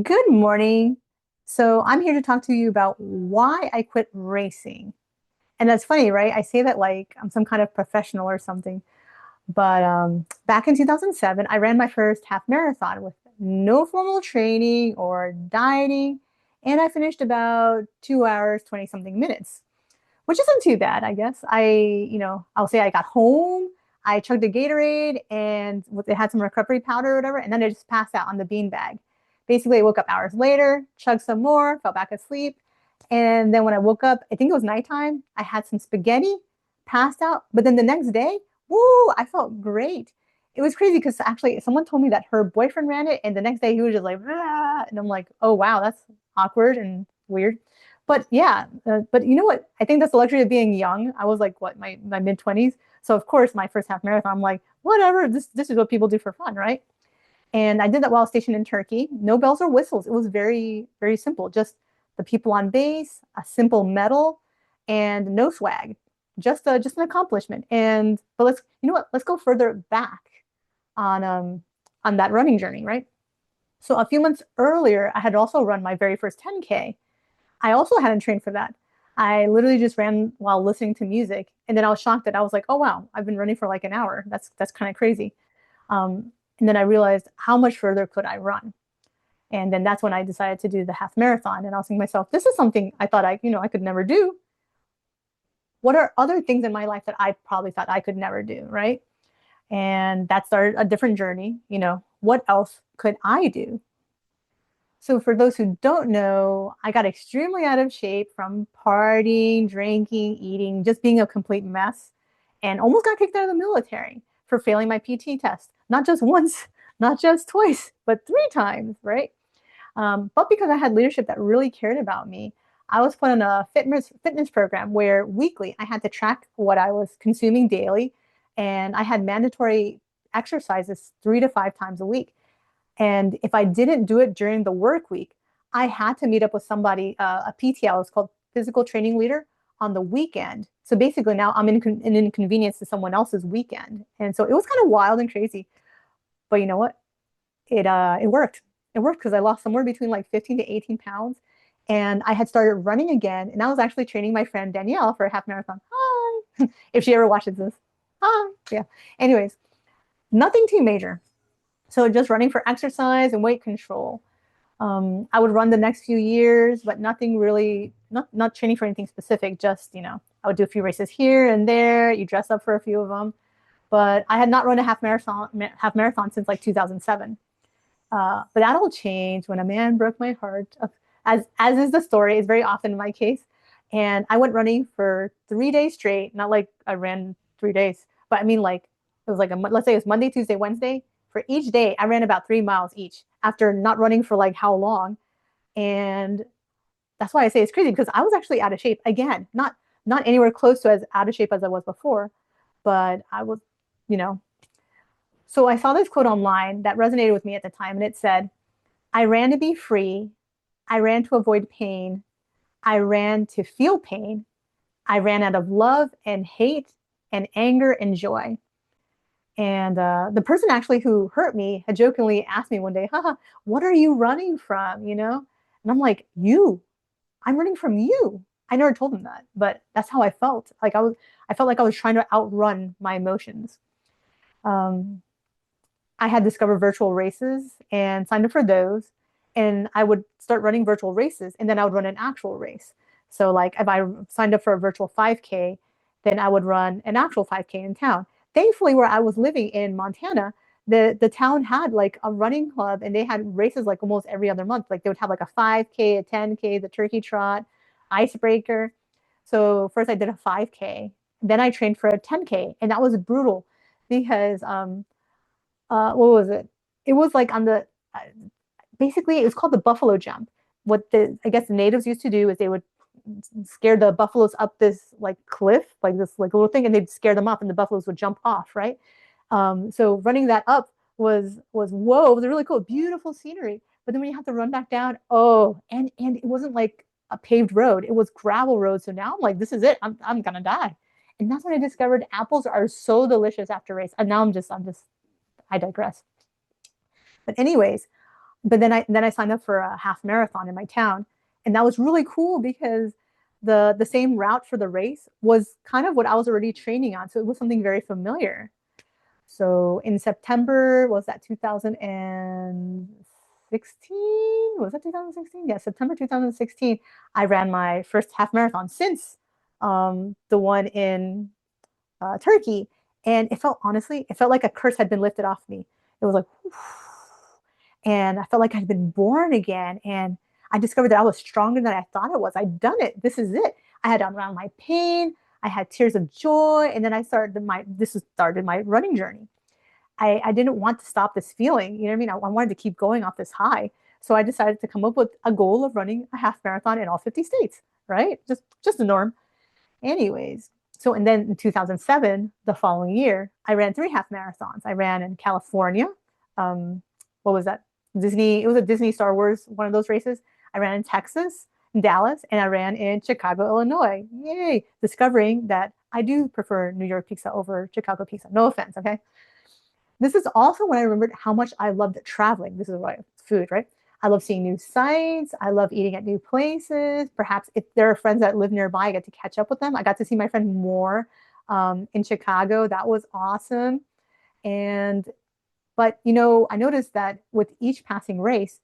Good morning. So I'm here to talk to you about why I quit racing. And that's funny, right? I say that like I'm some kind of professional or something. But back in 2007, I ran my first half marathon with no formal training or dieting. And I finished about 2 hours, 20 something minutes, which isn't too bad, I guess. I'll say I got home, I chugged a Gatorade and it had some recovery powder or whatever, and then I just passed out on the beanbag. Basically, I woke up hours later, chugged some more, fell back asleep. And then when I woke up, I think it was nighttime, I had some spaghetti, passed out. But then the next day, woo, I felt great. It was crazy because actually someone told me that her boyfriend ran it, and the next day he was just like, "Ah," and I'm like, oh wow, that's awkward and weird. But yeah, but you know what? I think that's the luxury of being young. I was like, what, my mid 20s. So of course, my first half marathon, I'm like, whatever, this is what people do for fun, right? And I did that while stationed in Turkey. No bells or whistles. It was very, very simple. Just the people on base, a simple medal, and no swag. Just an accomplishment. And but let's you know what? Let's go further back on on that running journey, right? So a few months earlier, I had also run my very first 10K. I also hadn't trained for that. I literally just ran while listening to music, and then I was shocked that I was like, "Oh wow, I've been running for like an hour. That's kind of crazy." And then I realized how much further could I run, and then that's when I decided to do the half marathon. And I was thinking to myself, "This is something I thought I could never do. What are other things in my life that I probably thought I could never do, right?" And that started a different journey. What else could I do? So for those who don't know, I got extremely out of shape from partying, drinking, eating, just being a complete mess, and almost got kicked out of the military for failing my PT test. Not just once, not just twice, but 3 times, right? But because I had leadership that really cared about me, I was put on a fitness program where weekly I had to track what I was consuming daily, and I had mandatory exercises 3 to 5 times a week. And if I didn't do it during the work week, I had to meet up with somebody, a PTL, it's called physical training leader, on the weekend. So basically now I'm an inconvenience to someone else's weekend. And so it was kind of wild and crazy. But you know what? It worked. It worked because I lost somewhere between like 15 to 18 pounds. And I had started running again. And I was actually training my friend Danielle for a half marathon. Hi. If she ever watches this. Hi. Yeah. Anyways, nothing too major. So just running for exercise and weight control. I would run the next few years, but nothing really, not training for anything specific. Just I would do a few races here and there. You dress up for a few of them, but I had not run a half marathon since like 2007. But that all changed when a man broke my heart. As is the story, is very often in my case. And I went running for 3 days straight. Not like I ran 3 days, but I mean like it was like let's say it was Monday, Tuesday, Wednesday. For each day, I ran about 3 miles each after not running for like how long. And that's why I say it's crazy because I was actually out of shape again, not anywhere close to as out of shape as I was before, but I was, you know. So I saw this quote online that resonated with me at the time, and it said, "I ran to be free. I ran to avoid pain. I ran to feel pain. I ran out of love and hate and anger and joy." And the person actually who hurt me had jokingly asked me one day, haha, what are you running from? And I'm like, you, I'm running from you. I never told him that, but that's how I felt. I felt like I was trying to outrun my emotions. Um, I had discovered virtual races and signed up for those. And I would start running virtual races and then I would run an actual race. So, like, if I signed up for a virtual 5K, then I would run an actual 5K in town. Thankfully, where I was living in Montana, the town had like a running club and they had races like almost every other month. Like, they would have like a 5K, a 10K, the turkey trot, icebreaker. So, first I did a 5K, then I trained for a 10K, and that was brutal because what was it? It was like on the basically it was called the buffalo jump. What the I guess the natives used to do is they would scare the buffaloes up this like cliff, like this like little thing, and they'd scare them off, and the buffaloes would jump off, right? So running that up was whoa, it was really cool, beautiful scenery. But then when you have to run back down, oh, and it wasn't like a paved road; it was gravel road. So now I'm like, this is it. I'm gonna die. And that's when I discovered apples are so delicious after race. And now I digress. But anyways, But then I signed up for a half marathon in my town, and that was really cool because the same route for the race was kind of what I was already training on, so it was something very familiar. So in September, was that 2016? Was that 2016? Yeah, September 2016, I ran my first half marathon since the one in Turkey. And it felt, honestly, it felt like a curse had been lifted off me. It was like, whew, and I felt like I'd been born again. And I discovered that I was stronger than I thought I was. I'd done it. This is it. I had unwound my pain. I had tears of joy. And then started my running journey. I didn't want to stop this feeling. You know what I mean? I wanted to keep going off this high. So I decided to come up with a goal of running a half marathon in all 50 states, right? Just a norm. Anyways, so and then in 2007, the following year, I ran three half marathons. I ran in California. What was that? Disney. It was a Disney Star Wars, one of those races. I ran in Texas, in Dallas, and I ran in Chicago, Illinois. Yay! Discovering that I do prefer New York pizza over Chicago pizza. No offense, okay? This is also when I remembered how much I loved traveling. This is why food, right? I love seeing new sights. I love eating at new places. Perhaps if there are friends that live nearby, I get to catch up with them. I got to see my friend more in Chicago. That was awesome. And, but, I noticed that with each passing race,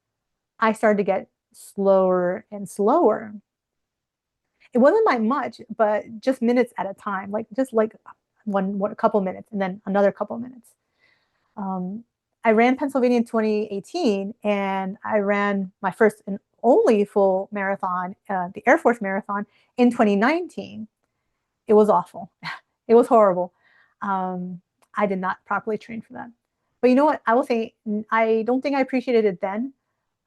I started to get slower and slower. It wasn't by much, but just minutes at a time, like just like one couple minutes and then another couple minutes. Um, I ran Pennsylvania in 2018, and I ran my first and only full marathon, the Air Force Marathon, in 2019. It was awful. It was horrible. I did not properly train for that. But you know what? I will say, I don't think I appreciated it then.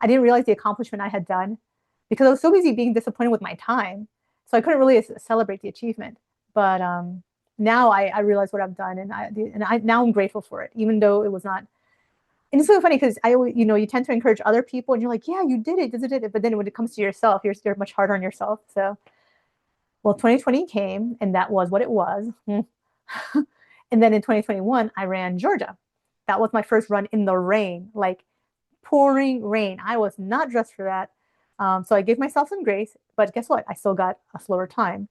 I didn't realize the accomplishment I had done because I was so busy being disappointed with my time. So I couldn't really celebrate the achievement. But now I realize what I've done, and I now I'm grateful for it, even though it was not. And it's so funny because I always, you tend to encourage other people, and you're like, yeah, you did it, did it. But then when it comes to yourself, you're much harder on yourself. So, well, 2020 came, and that was what it was. And then in 2021, I ran Georgia. That was my first run in the rain, like pouring rain. I was not dressed for that. So I gave myself some grace, but guess what? I still got a slower time.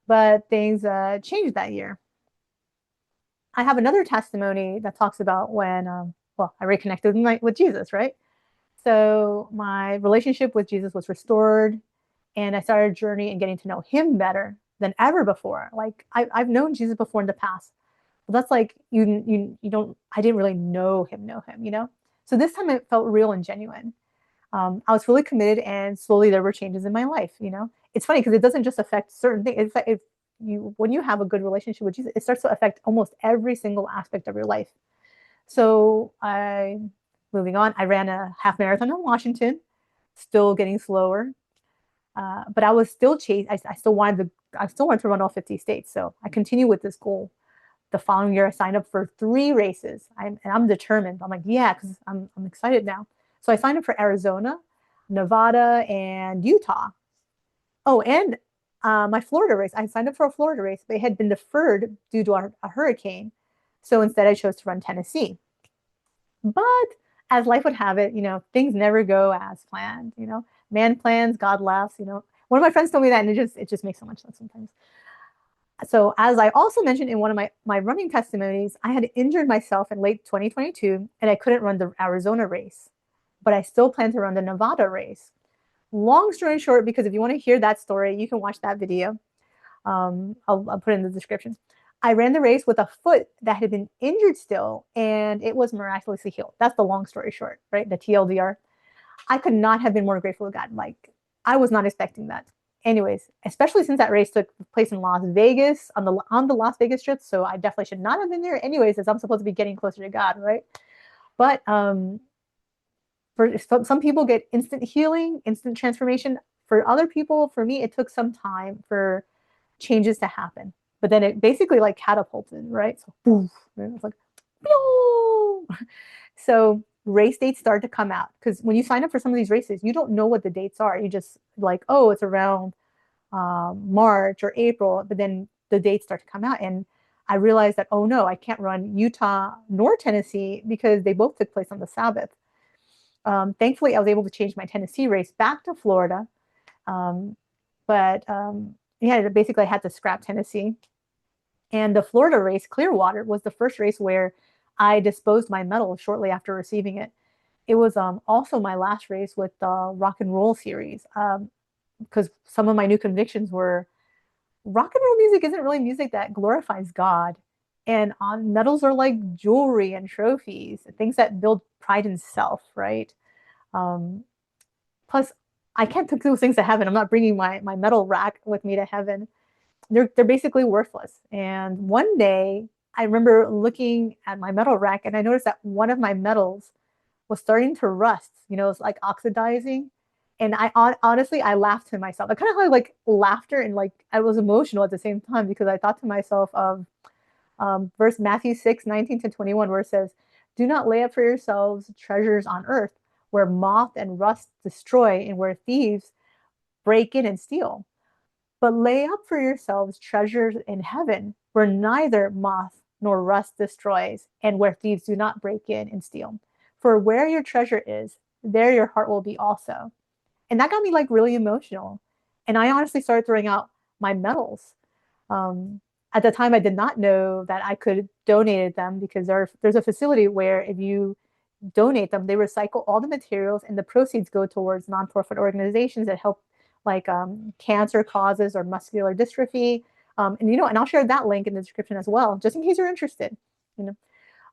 But things changed that year. I have another testimony that talks about when, well, I reconnected with Jesus, right? So my relationship with Jesus was restored, and I started a journey in getting to know him better than ever before. Like I've known Jesus before in the past, but that's like you don't. I didn't really know him. So this time it felt real and genuine. I was fully committed, and slowly there were changes in my life. It's funny because it doesn't just affect certain things. When you have a good relationship with Jesus, it starts to affect almost every single aspect of your life. So moving on, I ran a half marathon in Washington, still getting slower, but I was still chasing. I still wanted to run all 50 states. So I continue with this goal. The following year, I signed up for 3 races, and I'm determined. I'm like, yeah, because I'm excited now. So I signed up for Arizona, Nevada, and Utah. Oh, and my Florida race. I signed up for a Florida race, but it had been deferred due to a hurricane. So instead, I chose to run Tennessee. But as life would have it, things never go as planned. Man plans, God laughs. One of my friends told me that, and it just makes so much sense sometimes. So as I also mentioned in one of my running testimonies, I had injured myself in late 2022, and I couldn't run the Arizona race, but I still plan to run the Nevada race. Long story short, because if you want to hear that story, you can watch that video. I'll put it in the description. I ran the race with a foot that had been injured still, and it was miraculously healed. That's the long story short, right? The TLDR. I could not have been more grateful to God. Like, I was not expecting that. Anyways, especially since that race took place in Las Vegas on the Las Vegas Strip, so I definitely should not have been there. Anyways, as I'm supposed to be getting closer to God, right? But for some people get instant healing, instant transformation. For other people, for me, it took some time for changes to happen. But then it basically like catapulted, right? So boom, it was like, pew! So race dates start to come out because when you sign up for some of these races, you don't know what the dates are. You just like, oh, it's around March or April, but then the dates start to come out, and I realized that, oh no, I can't run Utah nor Tennessee because they both took place on the Sabbath. Thankfully, I was able to change my Tennessee race back to Florida. Um, but yeah, basically I had to scrap Tennessee. And the Florida race, Clearwater, was the first race where I disposed my medal shortly after receiving it. It was also my last race with the rock and roll series, because some of my new convictions were rock and roll music isn't really music that glorifies God. And medals are like jewelry and trophies, things that build pride in self, right? Um, Plus, I can't take those things to heaven. I'm not bringing my medal rack with me to heaven. They're basically worthless. And one day, I remember looking at my medal rack, and I noticed that one of my medals was starting to rust. It's like oxidizing. And honestly, I laughed to myself. I kind of had like laughter, and like I was emotional at the same time because I thought to myself of verse Matthew 6:19-21, where it says, "Do not lay up for yourselves treasures on earth, where moth and rust destroy, and where thieves break in and steal. But lay up for yourselves treasures in heaven, where neither moth nor rust destroys, and where thieves do not break in and steal. For where your treasure is, there your heart will be also." And that got me like really emotional. And I honestly started throwing out my medals. Um, at the time, I did not know that I could donate them because there's a facility where if you donate them, they recycle all the materials and the proceeds go towards nonprofit organizations that help like cancer causes or muscular dystrophy. And I'll share that link in the description as well, just in case you're interested. You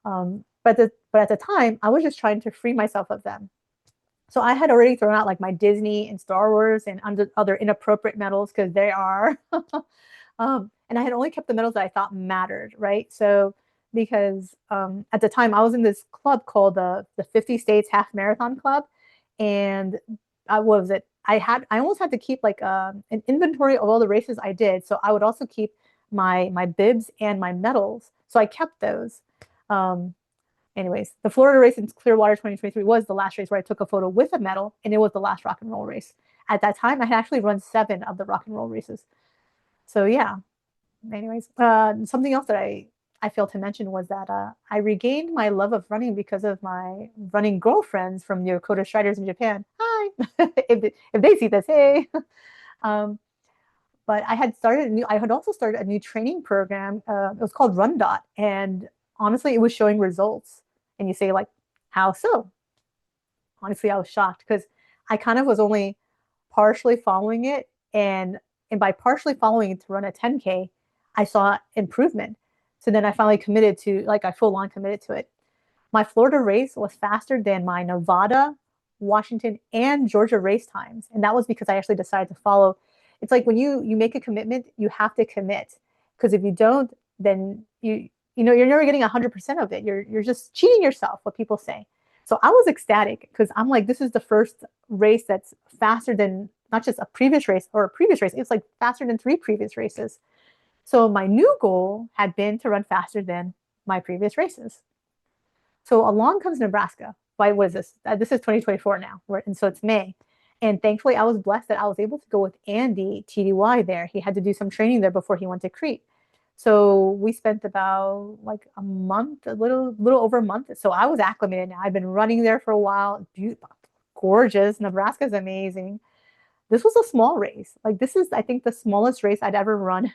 know, but at the time, I was just trying to free myself of them. So I had already thrown out like my Disney and Star Wars and other inappropriate medals because they are. And I had only kept the medals that I thought mattered, right? So because at the time I was in this club called the 50 States Half Marathon Club, and what was it? I almost had to keep like an inventory of all the races I did. So I would also keep my bibs and my medals. So I kept those. Um, Anyways, the Florida race in Clearwater 2023 was the last race where I took a photo with a medal, and it was the last rock and roll race. At that time, I had actually run 7 of the rock and roll races. So yeah. Anyways, something else that I failed to mention was that I regained my love of running because of my running girlfriends from the Yokota Striders in Japan. Hi, if they see this, hey. Um, but I had also started a new training program. It was called Run Dot, and honestly, it was showing results. And you say like, how so? Honestly, I was shocked because I kind of was only partially following it, and by partially following it to run a 10K, I saw improvement. So then I finally committed to like I full on committed to it. My Florida race was faster than my Nevada, Washington, and Georgia race times. And that was because I actually decided to follow. It's like when you make a commitment, you have to commit. Because if you don't, then you're never getting 100% of it. You're just cheating yourself, what people say. So I was ecstatic because I'm like, this is the first race that's faster than not just a previous race or a previous race. It's like faster than 3 previous races. So my new goal had been to run faster than my previous races. So along comes Nebraska. Why was this? This is 2024 now, and so it's May. And thankfully, I was blessed that I was able to go with Andy TDY there. He had to do some training there before he went to Crete. So we spent about like a month, a little over a month. So I was acclimated now. I've been running there for a while. Beautiful, gorgeous. Nebraska's amazing. This was a small race. Like this is, I think, the smallest race I'd ever run,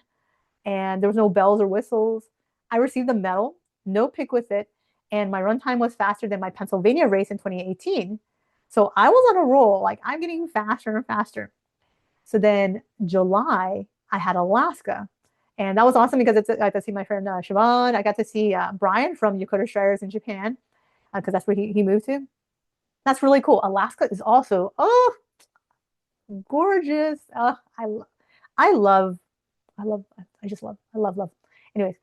and there was no bells or whistles. I received a medal, no pick with it, and my run time was faster than my Pennsylvania race in 2018. So I was on a roll, like I'm getting faster and faster. So then July, I had Alaska. And that was awesome because I got to see my friend Siobhan. I got to see Brian from Yokota Striders in Japan because that's where he moved to. That's really cool. Alaska is also, oh, gorgeous. I love, I just love, love. Anyways,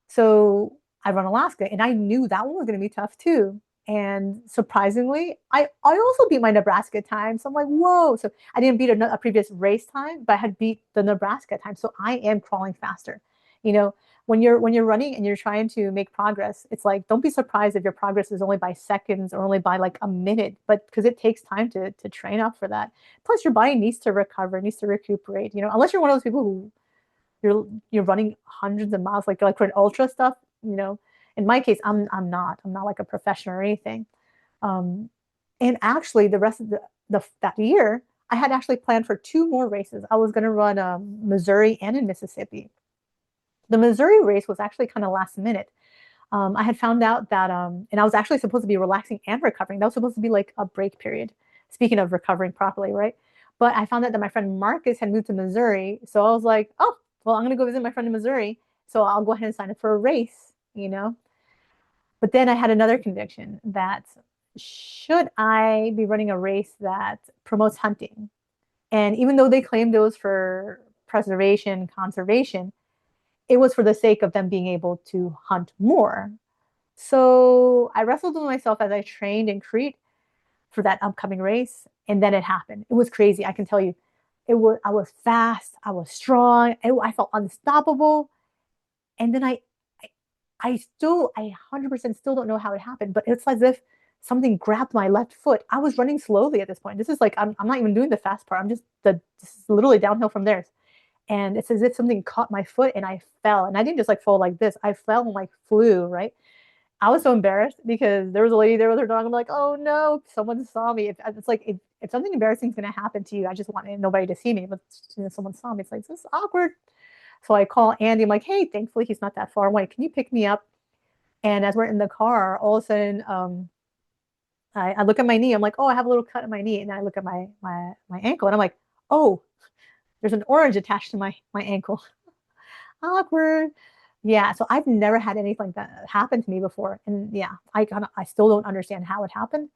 so I run Alaska, and I knew that one was going to be tough too. And surprisingly, I also beat my Nebraska time. So I'm like, whoa. So I didn't beat a previous race time, but I had beat the Nebraska time. So I am crawling faster. You know, when you're running and you're trying to make progress, it's like don't be surprised if your progress is only by seconds or only by like a minute, but because it takes time to train up for that. Plus, your body needs to recover, needs to recuperate. Unless you're one of those people who you're running hundreds of miles like for an ultra stuff. In my case, I'm not like a professional or anything. um And actually, the rest of that year, I had actually planned for two more races. I was going to run Missouri and in Mississippi. The Missouri race was actually kind of last minute. I had found out that, and I was actually supposed to be relaxing and recovering. That was supposed to be like a break period. Speaking of recovering properly, right? But I found out that my friend Marcus had moved to Missouri. So I was like, oh, well, I'm going to go visit my friend in Missouri. So I'll go ahead and sign up for a race, you know? But then I had another conviction that should I be running a race that promotes hunting? And even though they claimed it was for preservation, conservation, it was for the sake of them being able to hunt more. So I wrestled with myself as I trained in Crete for that upcoming race, and then it happened. It was crazy, I can tell you. I was fast, I was strong, I felt unstoppable. And then I 100% still don't know how it happened, but it's as if something grabbed my left foot. I was running slowly at this point. This is like, I'm not even doing the fast part. This is literally downhill from there. And it's as if something caught my foot and I fell. And I didn't just like fall like this. I fell and like flew, right? I was so embarrassed because there was a lady there with her dog. I'm like, oh no, someone saw me. It's like, if something embarrassing is going to happen to you, I just want nobody to see me. But someone saw me. It's like, this is awkward. So I call Andy. I'm like, hey, thankfully he's not that far away. Can you pick me up? And as we're in the car, all of a sudden, I look at my knee. I'm like, oh, I have a little cut on my knee. And then I look at my ankle, and I'm like, oh, there's an orange attached to my ankle. Awkward. Yeah. So I've never had anything like that happen to me before, and yeah, I still don't understand how it happened,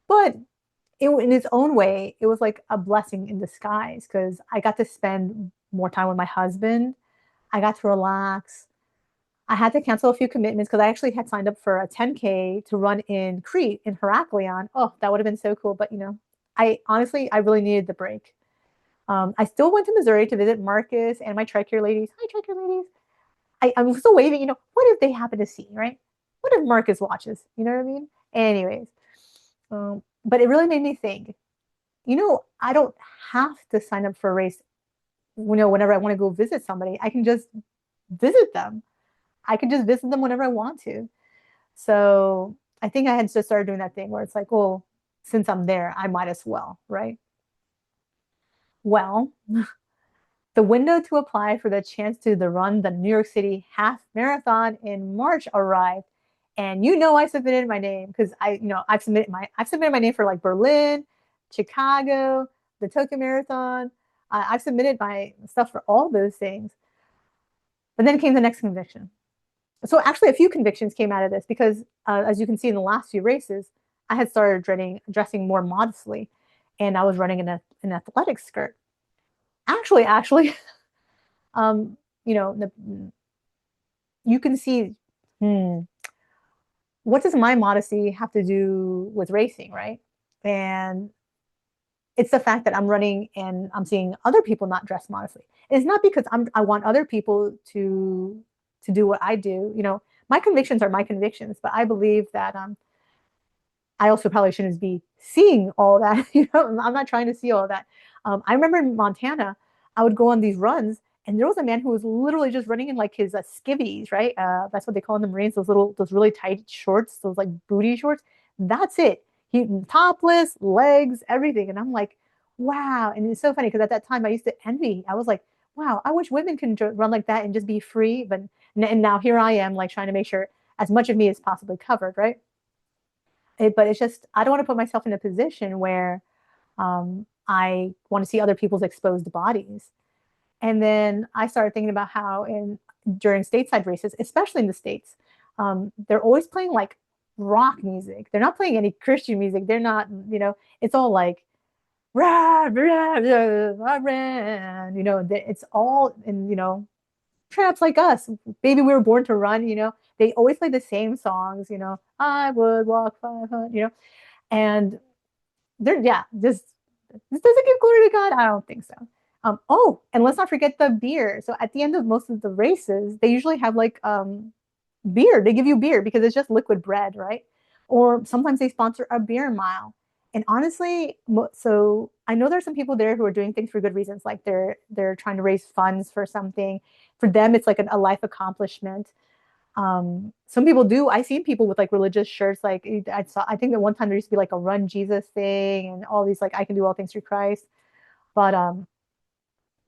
but in its own way, it was like a blessing in disguise because I got to spend more time with my husband. I got to relax. I had to cancel a few commitments because I actually had signed up for a 10K to run in Crete in Heraklion. Oh, that would have been so cool. But I honestly, I really needed the break. I still went to Missouri to visit Marcus and my Tricare ladies. Hi, Tricare ladies. I'm still waiting. What if they happen to see, right? What if Marcus watches? You know what I mean? Anyways, but it really made me think. I don't have to sign up for a race. Whenever I want to go visit somebody, I can just visit them. I can just visit them whenever I want to. So I think I had just started doing that thing where it's like, well, since I'm there, I might as well, right? Well, the window to apply for the chance to run the New York City half marathon in March arrived. And I submitted my name because I've submitted my name for like Berlin, Chicago, the Tokyo Marathon. I've submitted my stuff for all those things. But then came the next conviction. So actually, a few convictions came out of this because, as you can see in the last few races, I had started dressing more modestly, and I was running in an athletic skirt. Actually, um, you know, the, you can see, what does my modesty have to do with racing, right? And it's the fact that I'm running and I'm seeing other people not dress modestly. And it's not because I want other people to do what I do. My convictions are my convictions, but I believe that I also probably shouldn't be seeing all that. I'm not trying to see all that. I remember in Montana, I would go on these runs, and there was a man who was literally just running in like his skivvies, right? That's what they call in the Marines, those really tight shorts, those like booty shorts. That's it. He topless, legs, everything, and I'm like, wow. And it's so funny because at that time I used to envy. I was like, wow, I wish women can run like that and just be free. But and now here I am, like trying to make sure as much of me is possibly covered, right? But it's just I don't want to put myself in a position where I want to see other people's exposed bodies. And then I started thinking about how during stateside races, especially in the States, they're always playing like rock music. They're not playing any Christian music. They're not, it's all like rah, rah, rah, rah, rah, it's all in, traps like us. Baby, we were born to run, they always play the same songs, I would walk 500, and they're, yeah, this doesn't give glory to God. I don't think so. Oh, and let's not forget the beer. So at the end of most of the races, they usually have like beer. They give you beer because it's just liquid bread, right? Or sometimes they sponsor a beer mile. And honestly, so I know there's some people there who are doing things for good reasons, like they're trying to raise funds for something. For them, it's like a life accomplishment. Some people do. I've seen people with like religious shirts. Like I think that one time there used to be like a Run Jesus thing and all these like I can do all things through Christ. But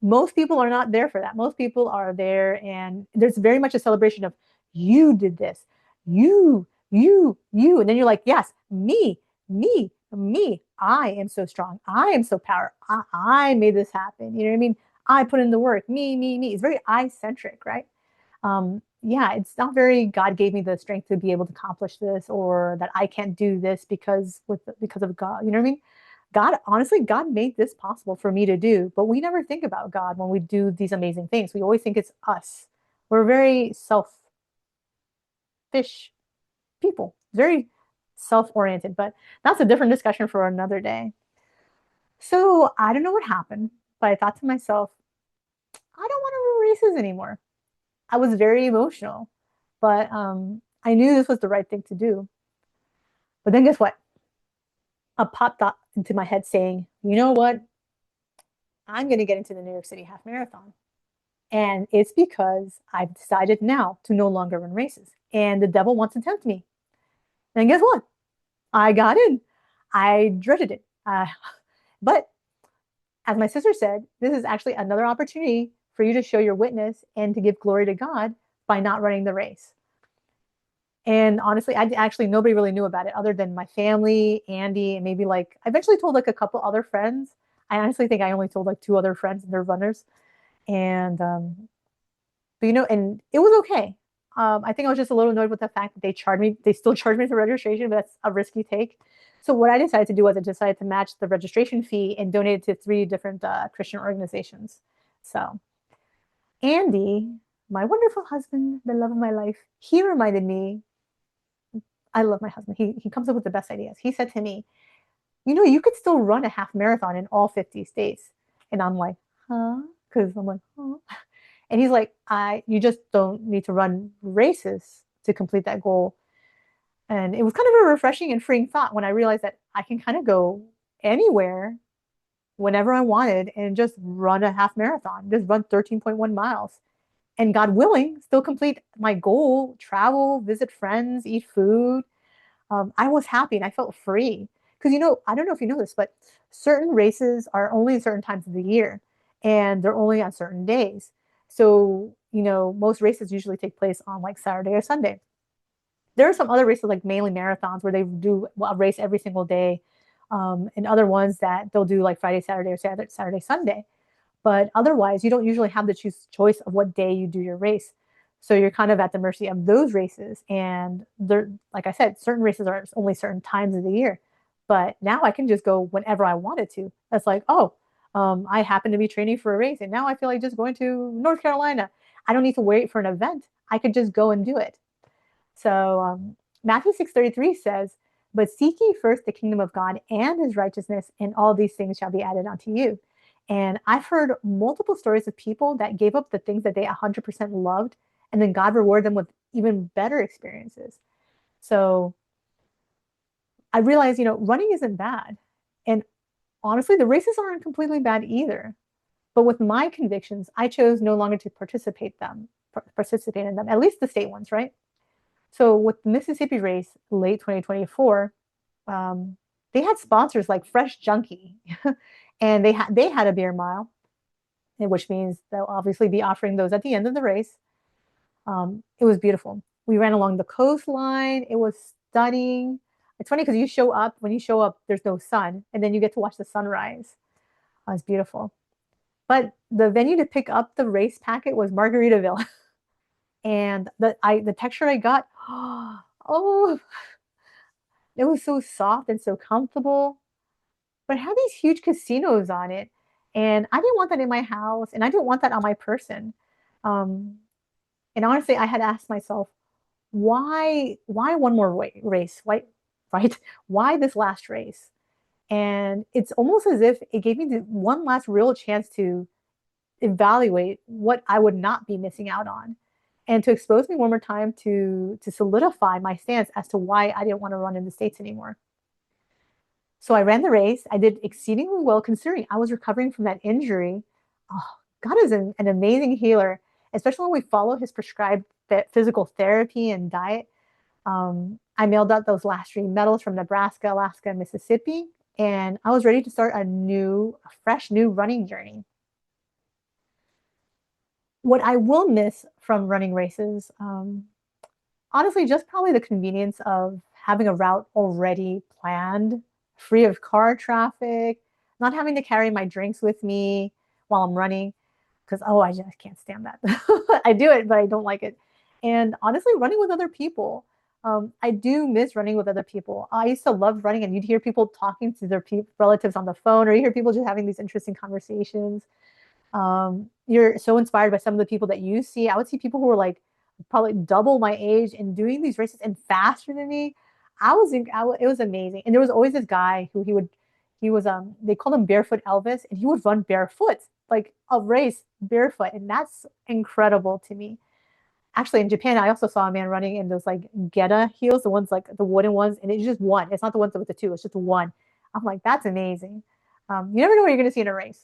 most people are not there for that. Most people are there, and there's very much a celebration of you did this, you, and then you're like, yes, me. I am so strong. I am so powerful. I made this happen. You know what I mean? I put in the work. Me. It's very I centric, right? Yeah, it's not very God gave me the strength to be able to accomplish this, or that I can't do this because of God. You know what I mean? God, honestly, God made this possible for me to do, but we never think about God when we do these amazing things. We always think it's us. We're very selfish people, very self-oriented, but that's a different discussion for another day. So I don't know what happened, but I thought to myself, I don't want to run races anymore. I was very emotional, but I knew this was the right thing to do. But then guess what? A pop thought into my head saying, you know what? I'm going to get into the New York City half marathon. And it's because I've decided now to no longer run races. And the devil wants to tempt me. And guess what? I got in. I dreaded it. But as my sister said, this is actually another opportunity for you to show your witness and to give glory to God by not running the race. And honestly, nobody really knew about it other than my family, Andy, and maybe like I eventually told like a couple other friends. I honestly think I only told like two other friends and they're runners. And but and it was okay. I think I was just a little annoyed with the fact that they still charge me for registration, but that's a risky take. So what I decided to do was I decided to match the registration fee and donate it to three different Christian organizations. So Andy, my wonderful husband, the love of my life, he reminded me, I love my husband. He comes up with the best ideas. He said to me, you could still run a half marathon in all 50 states. And I'm like, huh? Because I'm like, huh? And he's like, you just don't need to run races to complete that goal. And it was kind of a refreshing and freeing thought when I realized that I can kind of go anywhere whenever I wanted and just run a half marathon, just run 13.1 miles. And God willing, still complete my goal, travel, visit friends, eat food. I was happy and I felt free. Because, I don't know if you know this, but certain races are only at certain times of the year and they're only on certain days. So, most races usually take place on like Saturday or Sunday. There are some other races like mainly marathons where they do a race every single day, and other ones that they'll do like Friday, Saturday, or Saturday, Sunday. But otherwise, you don't usually have the choice of what day you do your race. So you're kind of at the mercy of those races. And they're, like I said, certain races are only certain times of the year. But now I can just go whenever I wanted to. That's like, oh, I happen to be training for a race. And now I feel like just going to North Carolina. I don't need to wait for an event. I could just go and do it. So Matthew 6:33 says, but seek ye first the kingdom of God and his righteousness, and all these things shall be added unto you. And I've heard multiple stories of people that gave up the things that they 100% loved, and then God rewarded them with even better experiences. So I realized, running isn't bad. And honestly, the races aren't completely bad either. But with my convictions, I chose no longer to participate in them, at least the state ones, right? So with the Mississippi race, late 2024, they had sponsors like Fresh Junkie, and they had a beer mile, which means they'll obviously be offering those at the end of the race. It was beautiful. We ran along the coastline. It was stunning. It's funny because when you show up, there's no sun, and then you get to watch the sunrise. It was beautiful. But the venue to pick up the race packet was Margaritaville. And the texture I got, oh, it was so soft and so comfortable. But it had these huge casinos on it, and I didn't want that in my house, and I didn't want that on my person. Um, and honestly, I had asked myself, why one more race? Why, right? Why this last race? And it's almost as if it gave me the one last real chance to evaluate what I would not be missing out on, and to expose me one more time to solidify my stance as to why I didn't want to run in the States anymore. So I ran the race. I did exceedingly well considering I was recovering from that injury. Oh, God is an amazing healer, especially when we follow his prescribed physical therapy and diet. I mailed out those last three medals from Nebraska, Alaska, and Mississippi, and I was ready to start a fresh new running journey. What I will miss from running races, honestly, just probably the convenience of having a route already planned, free of car traffic, not having to carry my drinks with me while I'm running, because oh, I just can't stand that. I do it, but I don't like it. And honestly, running with other people. I do miss running with other people. I used to love running, and you'd hear people talking to their relatives on the phone, or you hear people just having these interesting conversations. You're so inspired by some of the people that you see. I would see people who were like probably double my age and doing these races and faster than me. It was amazing. And there was always this guy who he was they called him Barefoot Elvis, and he would run barefoot like a race barefoot, and that's incredible to me. Actually, in Japan, I also saw a man running in those like Geta heels, the ones like the wooden ones, and it's just one. It's not the ones with the two, it's just one. I'm like, that's amazing. You never know what you're going to see in a race.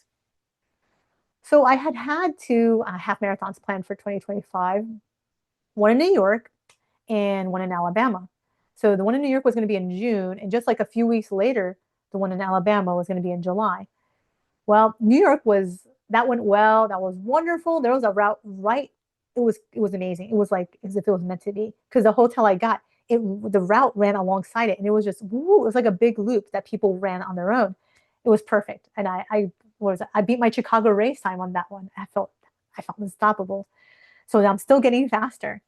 So I had two half marathons planned for 2025, one in New York and one in Alabama. So the one in New York was going to be in June, and just like a few weeks later, the one in Alabama was going to be in July. Well, New York was that went well. That was wonderful. There was a route right. It was amazing. It was like as if it was meant to be because the hotel I got, the route ran alongside it, and it was just woo, it was like a big loop that people ran on their own. It was perfect, and I beat my Chicago race time on that one. I felt unstoppable. So I'm still getting faster.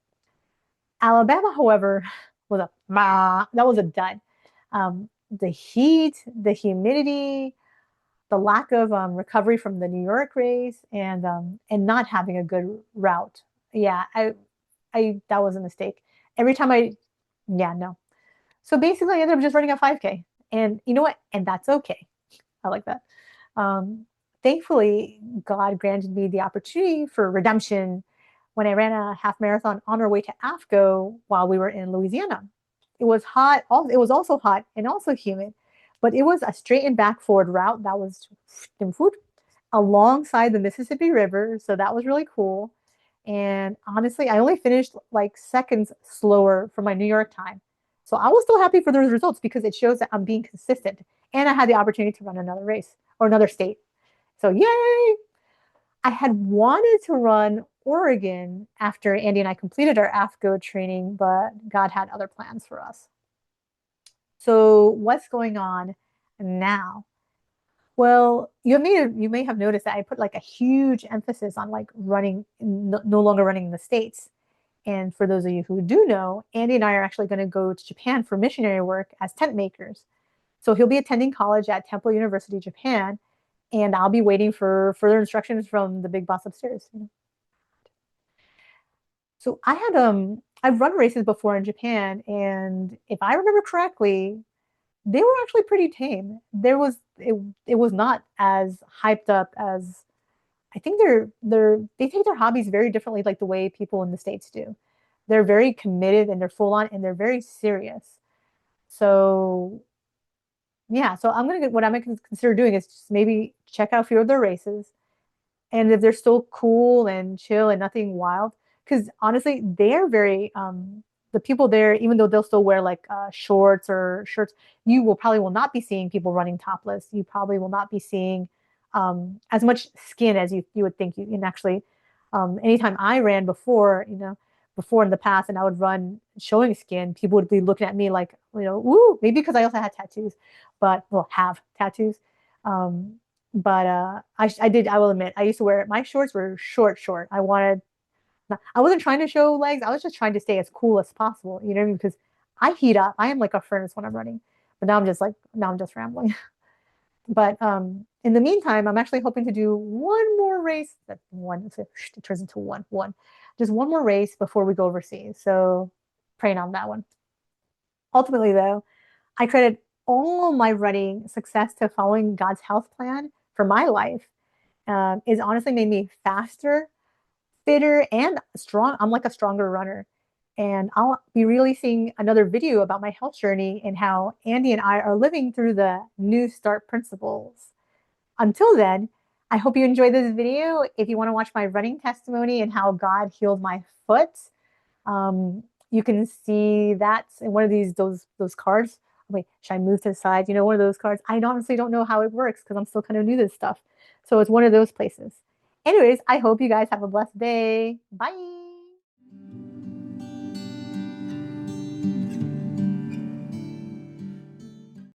Alabama, however, that was a dud. The heat, the humidity, the lack of recovery from the New York race, and not having a good route. Yeah, I that was a mistake. Every time yeah, no. So basically, I ended up just running a 5K, and you know what? And that's okay. I like that. Um, Thankfully, God granted me the opportunity for redemption when I ran a half marathon on our way to AFCO while we were in Louisiana. It was hot. It was also hot and also humid, but it was a straight and back forward route that was alongside the Mississippi River. So that was really cool. And honestly, I only finished like seconds slower for my New York time. So I was still happy for those results because it shows that I'm being consistent. And I had the opportunity to run another race or another state. So yay! I had wanted to run Oregon after Andy and I completed our AFCO training, but God had other plans for us. So what's going on now? Well, you may have noticed that I put like a huge emphasis on like running, no longer running in the States. And for those of you who do know, Andy and I are actually going to go to Japan for missionary work as tent makers. So he'll be attending college at Temple University, Japan, and I'll be waiting for further instructions from the big boss upstairs. So I've run races before in Japan, and if I remember correctly, they were actually pretty tame. It was not as hyped up as I think they take their hobbies very differently, like the way people in the States do. They're very committed and they're full on and they're very serious. So yeah, so what I'm gonna consider doing is just maybe check out a few of their races, and if they're still cool and chill and nothing wild, because honestly they're very the people there, even though they'll still wear like shorts or shirts, you will not be seeing people running topless. You probably will not be seeing as much skin as you would think you can actually. Anytime I ran before, before in the past, and I would run showing skin, people would be looking at me like, ooh, maybe because I also had tattoos, but well, have tattoos. But I will admit, I used to wear my shorts were short. I wasn't trying to show legs. I was just trying to stay as cool as possible. You know what I mean? Because I heat up. I am like a furnace when I'm running. But now I'm just rambling. But in the meantime, I'm actually hoping to do one more race. That one it turns into just one more race before we go overseas. So praying on that one. Ultimately, though, I credit all my running success to following God's health plan for my life. Is honestly made me faster, fitter, and strong. I'm like a stronger runner. And I'll be releasing another video about my health journey and how Andy and I are living through the New Start principles. Until then, I hope you enjoyed this video. If you want to watch my running testimony and how God healed my foot, You can see that in one of those cards. Wait, should I move to the side? You know, one of those cards. I honestly don't know how it works because I'm still kind of new to this stuff. So it's one of those places. Anyways, I hope you guys have a blessed day. Bye.